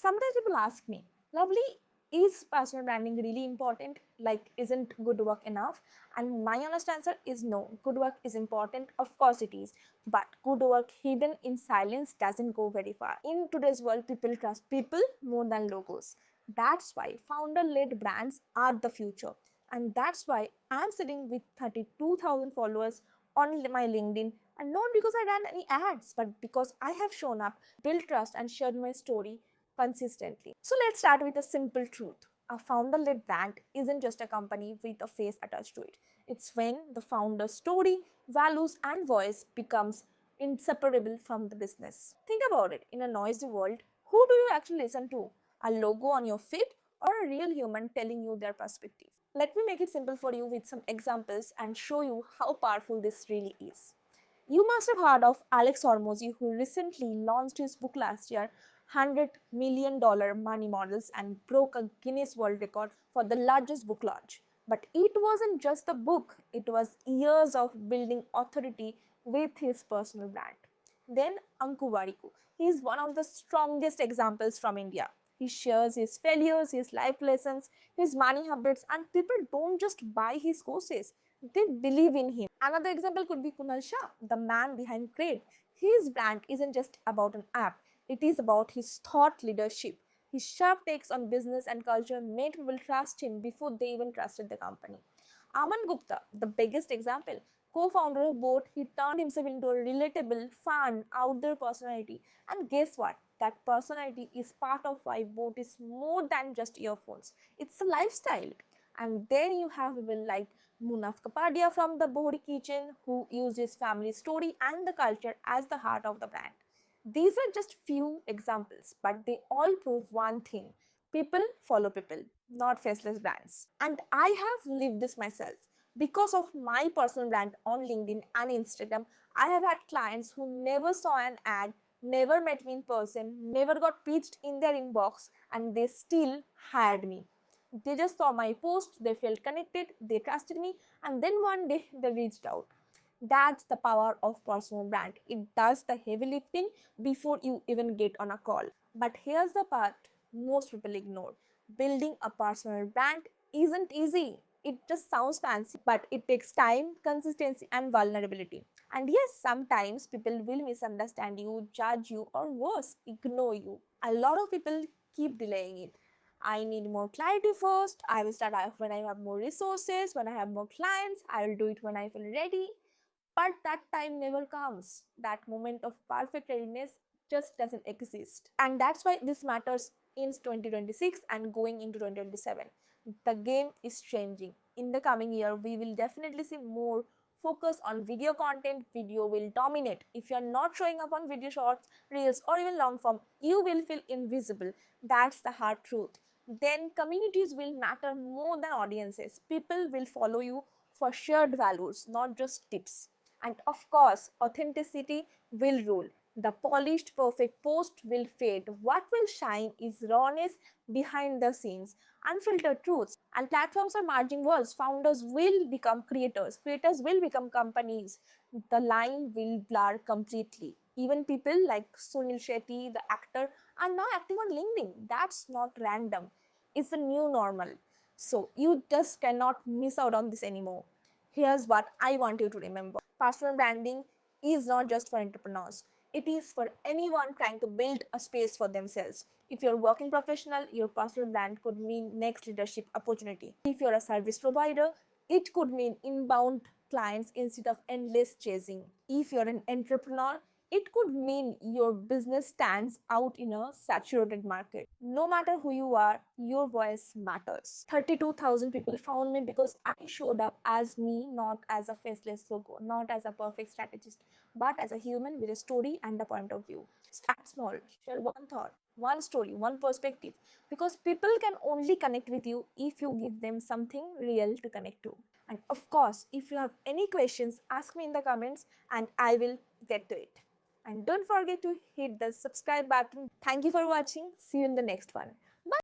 Sometimes people ask me, Lovely, is personal branding really important? Like, isn't good work enough? And my honest answer is no. Good work is important, of course it is. But good work hidden in silence doesn't go very far. In today's world, people trust people more than logos. That's why founder-led brands are the future. And that's why I'm sitting with 32,000 followers on my LinkedIn, and not because I ran any ads, but because I have shown up, built trust, and shared my story consistently. So let's start with a simple truth. A founder-led brand isn't just a company with a face attached to it. It's when the founder's story, values, and voice becomes inseparable from the business. Think about it. In a noisy world, who do you actually listen to? A logo on your feed or a real human telling you their perspective? Let me make it simple for you with some examples and show you how powerful this really is. You must have heard of Alex Hormozy, who recently launched his book last year, $100 million Money Models, and broke a Guinness World Record for the largest book launch. But it wasn't just the book, it was years of building authority with his personal brand. Then Anku Wariku. He is one of the strongest examples from India. He shares his failures, his life lessons, his money habits, and people don't just buy his courses, they believe in him. Another example could be Kunal Shah, the man behind Crate. His brand isn't just about an app, it is about his thought leadership. His sharp takes on business and culture made people trust him before they even trusted the company. Aman Gupta, the biggest example, co-founder of Boat, he turned himself into a relatable, fun, out there personality. And guess what? That personality is part of why Boat is more than just earphones. It's a lifestyle. And then you have people like Munaf Kapadia from the Bohri Kitchen, who used his family story and the culture as the heart of the brand. These are just few examples, but they all prove one thing. People follow people, not faceless brands. And I have lived this myself. Because of my personal brand on LinkedIn and Instagram, I have had clients who never saw an ad, never met me in person, never got pitched in their inbox, and they still hired me. They just saw my post, they felt connected, they trusted me, and then one day they reached out. That's the power of personal brand. It does the heavy lifting before you even get on a call. But here's the part most people ignore. Building a personal brand isn't easy. It just sounds fancy, but it takes time, consistency, and vulnerability. And yes, sometimes people will misunderstand you, judge you, or worse, ignore you. A lot of people keep delaying it. I need more clarity first. I will start off when I have more resources, when I have more clients. I will do it when I feel ready. But that time never comes. That moment of perfect readiness just doesn't exist. And that's why this matters in 2026 and going into 2027. The game is changing. In the coming year, we will definitely see more focus on video content. Video will dominate. If you're not showing up on video shorts, reels, or even long form, you will feel invisible. That's the hard truth. Then communities will matter more than audiences. People will follow you for shared values, not just tips. And of course, authenticity will rule. The polished, perfect post will fade. What will shine is rawness behind the scenes, unfiltered truths. And platforms are merging worlds. Founders will become creators. Creators will become companies. The line will blur completely. Even people like Sunil Shetty, the actor, are now active on LinkedIn. That's not random. It's the new normal. So you just cannot miss out on this anymore. Here's what I want you to remember. Personal branding is not just for entrepreneurs. It is for anyone trying to build a space for themselves. If you're a working professional, your personal brand could mean next leadership opportunity. If you're a service provider, it could mean inbound clients instead of endless chasing. If you're an entrepreneur, it could mean your business stands out in a saturated market. No matter who you are, your voice matters. 32,000 people found me because I showed up as me, not as a faceless logo, not as a perfect strategist, but as a human with a story and a point of view. Start small, share one thought, one story, one perspective, because people can only connect with you if you give them something real to connect to. And of course, if you have any questions, ask me in the comments and I will get to it. And don't forget to hit the subscribe button. Thank you for watching. See you in the next one.